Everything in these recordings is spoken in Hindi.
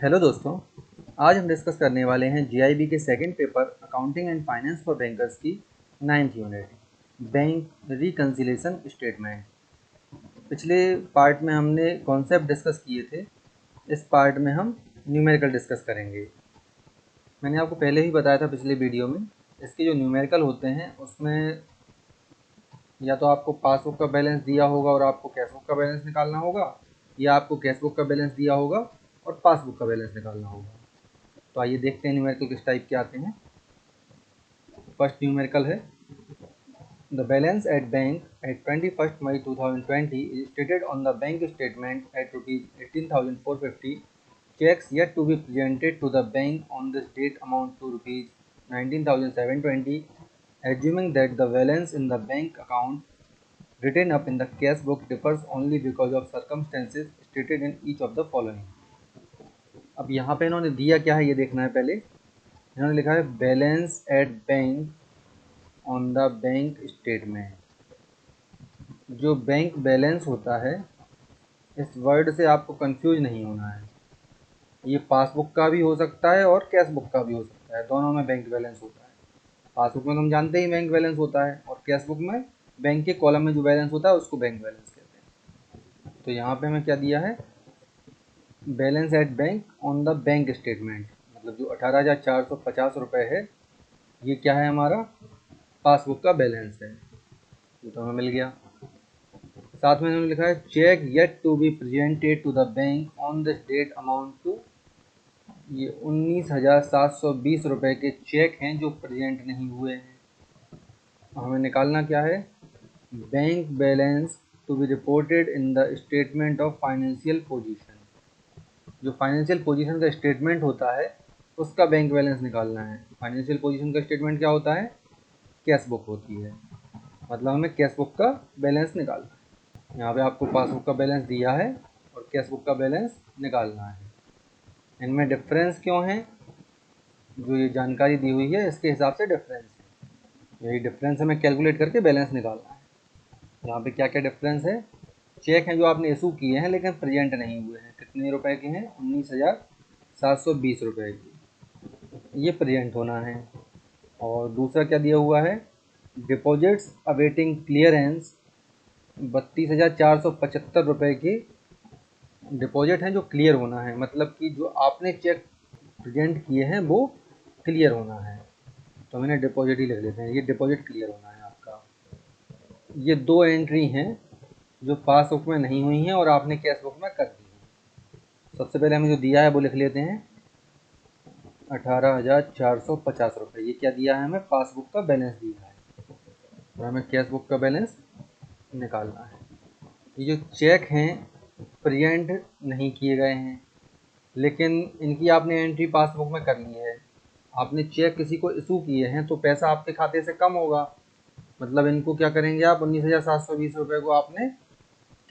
हेलो दोस्तों, आज हम डिस्कस करने वाले हैं जीआईबी के second paper accounting and finance for bankers की 9th unit bank reconciliation statement. पिछले पार्ट में हमने कॉन्सेप्ट डिस्कस किए थे, इस पार्ट में हम न्यूमेरिकल डिस्कस करेंगे। मैंने आपको पहले ही बताया था पिछले वीडियो में, इसके जो न्यूमेरिकल होते हैं उसमें या तो आपको पासबुक का बैलेंस दिया होगा और आपको कैशबुक का बैलेंस निकालना होगा, या आपको कैशबुक का बैलेंस दिया होगा और पासबुक का बैलेंस निकालना होगा। तो आइए देखते हैं न्यूमेरिकल किस टाइप के आते हैं। फर्स्ट न्यूमेरिकल है, the balance at bank at 21st May 2020 is stated on the bank statement at rupees 18,450. Checks yet to be presented to the bank on this date amount to rupees 19,720. Assuming that the balance in the bank account written up in the cash book differs only because of circumstances stated in each of the following. अब यहाँ पे इन्होंने दिया क्या है ये देखना है। पहले इन्होंने लिखा है balance at bank on the bank statement. जो बैंक बैलेंस होता है, इस वर्ड से आपको कंफ्यूज नहीं होना है। ये पासबुक का भी हो सकता है और कैश बुक का भी हो सकता है, दोनों में बैंक बैलेंस होता है। पासबुक में तो हम जानते ही बैंक बैलेंस होता है, और कैश बुक में बैंक के कॉलम में जो बैलेंस होता है उसको बैंक बैलेंस कहते हैं। तो यहाँ पे हमें क्या दिया है, balance at bank on the bank statement, मतलब जो 18,450 रुपये है, ये क्या है, हमारा पासबुक का बैलेंस है। ये तो हमें मिल गया। साथ में इन्होंने लिखा है cheque yet to be presented to the bank on this date amount to, ये 19,720 रुपये के चेक हैं जो प्रेजेंट नहीं हुए हैं। हमें निकालना क्या है, bank balance to be reported in the statement of financial position. जो फाइनेंशियल पोजीशन का स्टेटमेंट होता है उसका बैंक बैलेंस निकालना है। फाइनेंशियल पोजीशन का स्टेटमेंट क्या होता है, कैश बुक होती है, मतलब हमें कैश बुक का बैलेंस निकालना है। यहाँ पे आपको पासबुक का बैलेंस दिया है और कैश बुक का बैलेंस निकालना है। इनमें डिफरेंस क्यों है, जो ये जानकारी दी हुई है इसके हिसाब से डिफरेंस है। यही डिफरेंस हमें कैलकुलेट करके बैलेंस निकालना है। यहाँ पे क्या क्या डिफरेंस है, चेक हैं जो आपने इशू किए हैं लेकिन प्रेजेंट नहीं हुए हैं, कितने रुपए के हैं, 19,720 रुपये के, ये प्रेजेंट होना है। और दूसरा क्या दिया हुआ है, डिपॉजिट्स अवेटिंग क्लियरेंस 32,475 रुपये के डिपॉजिट हैं जो क्लियर होना है, मतलब कि जो आपने चेक प्रेजेंट किए हैं वो क्लियर होना है। तो मैंने डिपॉजिट ही लिख लेते हैं, ये डिपॉजिट क्लियर होना है आपका। ये दो एंट्री हैं जो पासबुक में नहीं हुई हैं और आपने कैश बुक में कर दी है। सबसे पहले हमें जो दिया है वो लिख लेते हैं, 18,450 रुपये। ये क्या दिया है, हमें पासबुक का बैलेंस दिया है, और हमें कैश बुक का बैलेंस निकालना है। ये जो चेक हैं प्रेजेंट नहीं किए गए हैं, लेकिन इनकी आपने एंट्री पासबुक में कर ली है। आपने चेक किसी को इशू किए हैं तो पैसा आपके खाते से कम होगा, मतलब इनको क्या करेंगे आप, 19,720 रुपये को आपने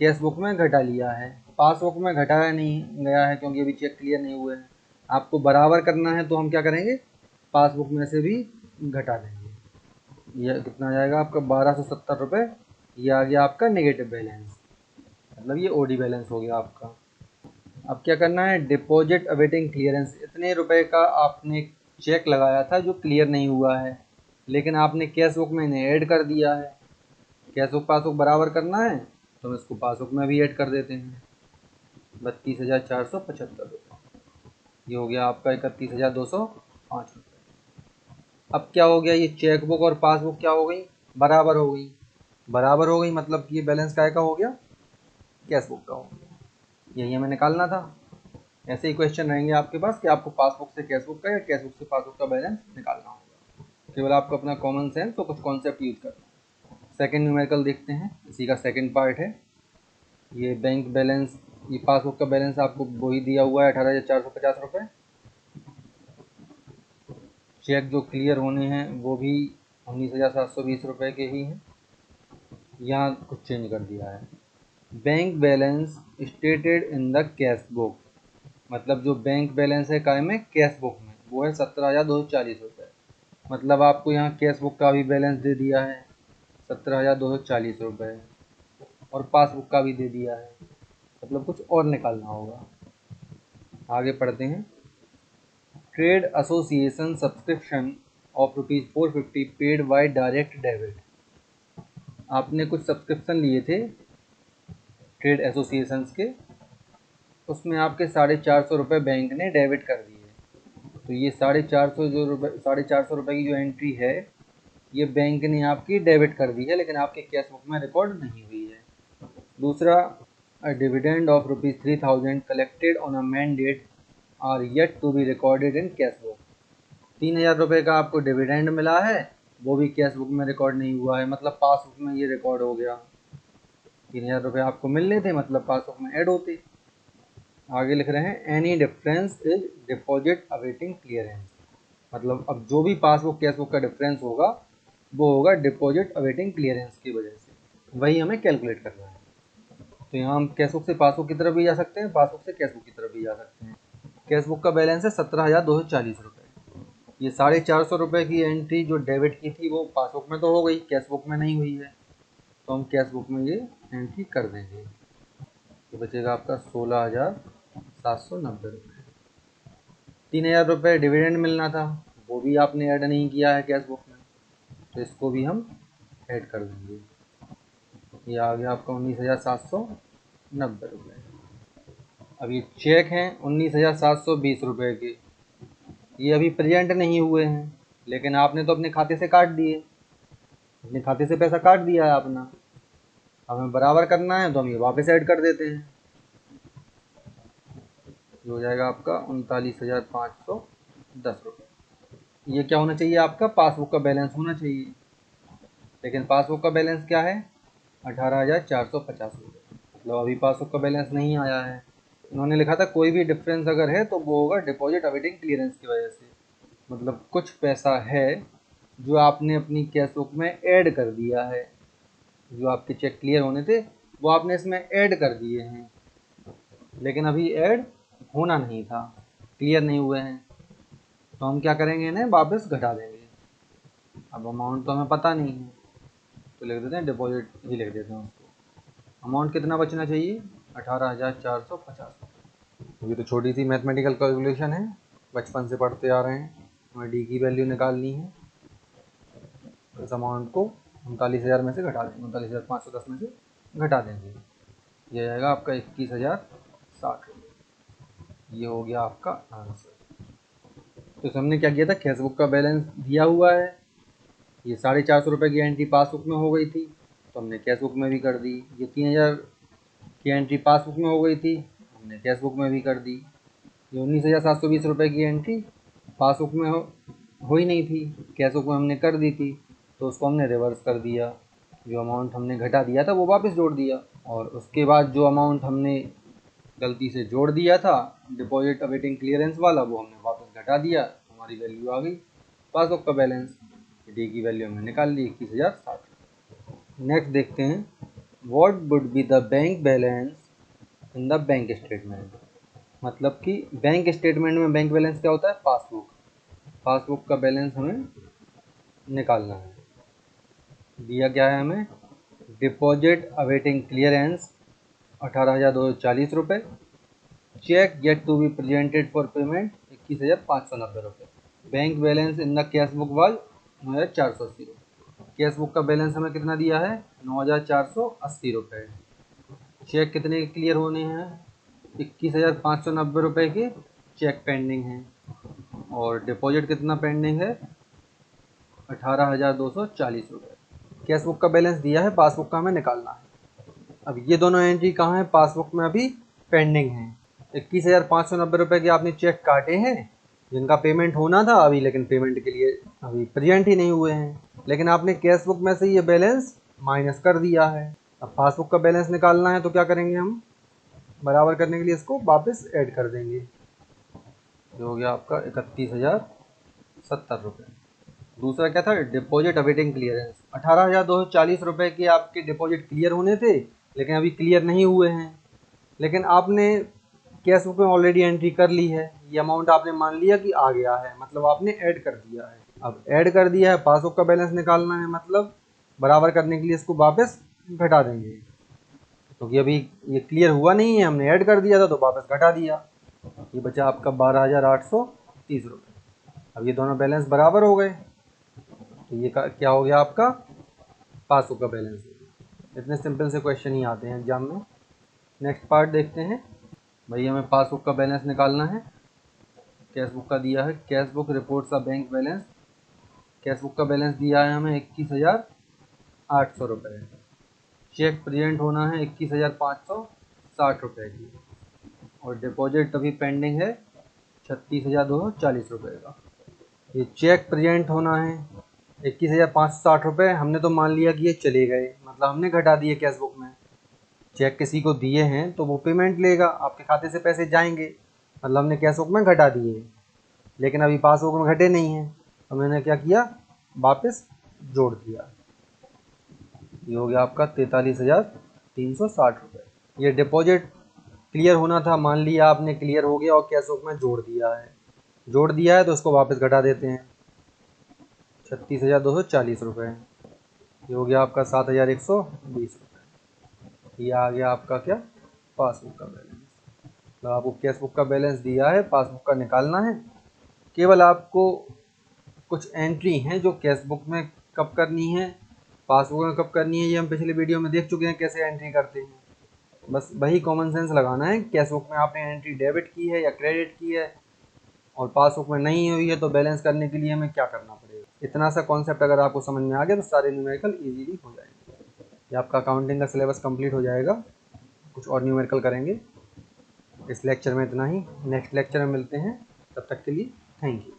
कैश बुक में घटा लिया है, पासबुक में घटाया नहीं गया है क्योंकि अभी चेक क्लियर नहीं हुए हैं। आपको बराबर करना है तो हम क्या करेंगे, पासबुक में से भी घटा देंगे। यह कितना आ जाएगा आपका, 1,270 रुपये। ये आ गया आपका नेगेटिव बैलेंस, मतलब ये ओडी बैलेंस हो गया आपका। अब क्या करना है, डिपॉजिट अवेटिंग क्लियरेंस, इतने रुपए का आपने चेक लगाया था जो क्लियर नहीं हुआ है, लेकिन आपने कैश बुक में इन्हें ऐड कर दिया है। कैश बुक पासबुक बराबर करना है तो हम इसको पासबुक में भी ऐड कर देते हैं, 32,475 रुपये। ये हो गया आपका 31,205 रुपये। अब क्या हो गया, ये चेक बुक और पासबुक क्या हो गई, बराबर हो गई। बराबर हो गई मतलब कि ये बैलेंस काय का हो गया, कैश बुक का हो गया। यही हमें निकालना था। ऐसे ही क्वेश्चन रहेंगे आपके पास कि आपको पासबुक से कैश बुक का या कैश बुक से पासबुक का बैलेंस निकालना होगा। केवल आपको अपना कॉमन सेंस और कुछ कॉन्सेप्ट यूज करना है। सेकंड न्यूमेरिकल देखते हैं, इसी का सेकंड पार्ट है। ये बैंक बैलेंस, ये पासबुक का बैलेंस आपको वही दिया हुआ है, 18,450 रुपये। चेक जो क्लियर होने हैं वो भी 19,720 रुपये के ही हैं। यहाँ कुछ चेंज कर दिया है, bank balance stated in the cash book, मतलब जो बैंक बैलेंस है काय में, कैश बुक में, वो है 17,240 रुपये। मतलब आपको यहाँ कैश बुक का भी बैलेंस दे दिया है 17,240 रुपये, और पासबुक का भी दे दिया है, मतलब कुछ और निकालना होगा। आगे पढ़ते हैं। Trade association subscription of ₹450 paid by direct debit. आपने कुछ सब्सक्रिप्शन लिए थे ट्रेड एसोसिएशंस के, उसमें आपके 450 रुपये बैंक ने डेबिट कर दिए। तो ये 450 रुपये की जो एंट्री है ये बैंक ने आपकी डेबिट कर दी है, लेकिन आपके कैश बुक में रिकॉर्ड नहीं हुई है। दूसरा, a dividend of ₹3000 collected on a mandate are yet to be recorded in cash book. 3000 रुपये का आपको डिविडेंड मिला है, वो भी कैश बुक में रिकॉर्ड नहीं हुआ है, मतलब पासबुक में ये रिकॉर्ड हो गया। 3000 रुपये आपको मिलने थे, मतलब पासबुक में ऐड होते। आगे लिख रहे हैं any difference is deposit awaiting clearance. मतलब अब जो भी पासबुक कैश बुक का डिफरेंस होगा वो होगा डिपॉजिट अवेटिंग क्लियरेंस की वजह से, वही हमें कैलकुलेट करना है। तो यहाँ हम कैश बुक से पासबुक की तरफ भी जा सकते हैं, पासबुक से कैश बुक की तरफ भी जा सकते हैं। कैश बुक का बैलेंस है 17,240 रुपये। ये 450 रुपये की एंट्री जो डेबिट की थी वो पासबुक में तो हो गई, कैश बुक में नहीं हुई है, तो हम कैश बुक में ये एंट्री कर देंगे। तो बचेगा आपका 16,790 रुपये। 3,000 रुपये डिविडेंड मिलना था, वो भी आपने ऐड नहीं किया है कैश बुक में, तो इसको भी हम ऐड कर देंगे। ये आ गया आपका 19,790 रुपये। अब ये चेक हैं 19,720 रुपये के, ये अभी प्रेजेंट नहीं हुए हैं, लेकिन आपने तो अपने खाते से काट दिए, अपने खाते से पैसा काट दिया है अपना। अब हमें बराबर करना है तो हम ये वापस ऐड कर देते हैं। ये हो जाएगा आपका 39,510 रुपये। ये क्या होना चाहिए, आपका पासबुक का बैलेंस होना चाहिए, लेकिन पासबुक का बैलेंस क्या है 18,450 रुपये। मतलब अभी पासबुक का बैलेंस नहीं आया है। उन्होंने लिखा था कोई भी डिफरेंस अगर है तो वो होगा डिपॉजिट अवेटिंग क्लियरेंस की वजह से। मतलब कुछ पैसा है जो आपने अपनी कैश बुक में ऐड कर दिया है, जो आपके चेक क्लियर होने थे वो आपने इसमें ऐड कर दिए हैं, लेकिन अभी ऐड होना नहीं था, क्लियर नहीं हुए हैं, तो हम क्या करेंगे, इन्हें वापस घटा देंगे। अब अमाउंट तो हमें पता नहीं है, तो लिख देते हैं डिपॉजिट ही लिख देते हैं उसको। अमाउंट कितना बचना चाहिए 18,450। ये तो छोटी सी मैथमेटिकल कैलकुलेशन है, बचपन से पढ़ते आ रहे हैं, हमें डी की वैल्यू निकालनी है। तो इस अमाउंट को 39,000 में से घटा देंगे, 39,510 में से घटा देंगे, ये आएगा आपका 21,060 रुपये। ये हो गया आपका आंसर। तो हमने क्या किया था, कैश बुक का बैलेंस दिया हुआ है, ये 450 रुपये की एंट्री पासबुक में हो गई थी, तो हमने कैश बुक में भी कर दी। ये 3,000 की एंट्री पासबुक में हो गई थी, हमने कैश बुक में भी कर दी। ये 19,720 रुपये की एंट्री पासबुक में हो ही नहीं थी, कैश बुक में हमने कर दी थी, तो उसको हमने रिवर्स कर दिया, जो अमाउंट हमने घटा दिया था वो वापस जोड़ दिया, और उसके बाद जो अमाउंट हमने गलती से जोड़ दिया था डिपॉजिट अवेटिंग क्लियरेंस वाला, वो हमने वापस घटा दिया, हमारी वैल्यू आ गई पासबुक का बैलेंस। डी की वैल्यू हमने निकाल ली 21,060। नेक्स्ट देखते हैं, what would be the bank balance in the bank statement. मतलब कि बैंक स्टेटमेंट में बैंक बैलेंस क्या होता है, पासबुक, पासबुक का बैलेंस हमें निकालना है। दिया क्या है हमें, डिपॉजिट अवेटिंग क्लियरेंस 18,240 रुपये, cheque yet to be presented for payment 21,590 रुपये, bank balance in the cash book was 9,480 रुपये। कैश बुक का बैलेंस हमें कितना दिया है 9,480 रुपये। चेक कितने क्लियर होने हैं 21,590 रुपये के चेक पेंडिंग हैं, और डिपॉजिट कितना पेंडिंग है 18,240 रुपये। कैश बुक का बैलेंस दिया है, पासबुक का हमें निकालना है। अब ये दोनों एंट्री कहाँ है, पासबुक में अभी पेंडिंग है। 21,590 रुपये के आपने चेक काटे हैं जिनका पेमेंट होना था अभी, लेकिन पेमेंट के लिए अभी प्रेजेंट ही नहीं हुए हैं, लेकिन आपने कैश बुक में से ये बैलेंस माइनस कर दिया है। अब पासबुक का बैलेंस निकालना है तो क्या करेंगे, हम बराबर करने के लिए इसको वापस ऐड कर देंगे, जो हो गया आपका 31,070 रुपये। दूसरा क्या था, डिपॉजिट अवेटिंग क्लियरेंस 18,240 रुपये के आपके डिपॉजिट क्लियर होने थे, लेकिन अभी क्लियर नहीं हुए हैं, लेकिन आपने कैश बुक में ऑलरेडी एंट्री कर ली है, ये अमाउंट आपने मान लिया कि आ गया है, मतलब आपने ऐड कर दिया है। अब ऐड कर दिया है, पासबुक का बैलेंस निकालना है, मतलब बराबर करने के लिए इसको वापस घटा देंगे, क्योंकि अभी ये क्लियर हुआ नहीं है, हमने ऐड कर दिया था तो वापस घटा दिया। ये बचा आपका 12,830 रुपये। अब ये दोनों बैलेंस बराबर हो गए, तो ये क्या हो गया आपका पासबुक का बैलेंस। इतने सिंपल से क्वेश्चन ही आते हैं एग्जाम में। नेक्स्ट पार्ट देखते हैं। भाई हमें पासबुक का बैलेंस निकालना है। कैश बुक का दिया है, cash book reports of bank balance. Cash book का बैलेंस दिया है हमें 21,800 रुपये। चेक प्रेजेंट होना है 21,560 रुपये की, और डिपॉजिट अभी पेंडिंग है 36,240 रुपये का। ये चेक प्रेजेंट होना है 21,560 रुपये। हमने तो मान लिया कि ये चले गए, मतलब हमने घटा दिए कैश बुक में। चेक किसी को दिए हैं तो वो पेमेंट लेगा, आपके खाते से पैसे जाएंगे, मतलब हमने कैश बुक में घटा दिए, लेकिन अभी पासबुक में घटे नहीं हैं, तो मैंने क्या किया, वापस जोड़ दिया। ये हो गया आपका 43,360 रुपये। ये डिपॉजिट क्लियर होना था, मान लिया आपने क्लियर हो गया और कैश बुक में जोड़ दिया है तो उसको वापस घटा देते हैं, 36,240 रुपये। ये हो गया आपका 7,120 रुपये। ये आ गया आपका क्या, पासबुक का बैलेंस। तो आपको कैश बुक का बैलेंस दिया है, पासबुक का निकालना है। केवल आपको कुछ एंट्री हैं जो कैश बुक में कब करनी है, पासबुक में कब करनी है, ये हम पिछले वीडियो में देख चुके हैं कैसे एंट्री करते हैं। बस वही कॉमन सेंस लगाना है। कैश बुक में आपने एंट्री डेबिट की है या क्रेडिट की है, और पासबुक में नहीं हुई है, तो बैलेंस करने के लिए हमें क्या करना पड़ेगा। इतना सा कॉन्सेप्ट अगर आपको समझ में आ गया तो सारे न्यूमेरिकल इजीली हो जाएंगे। ये आपका अकाउंटिंग का सिलेबस कंप्लीट हो जाएगा। कुछ और न्यूमेरिकल करेंगे। इस लेक्चर में इतना ही, नेक्स्ट लेक्चर में मिलते हैं, तब तक के लिए थैंक यू।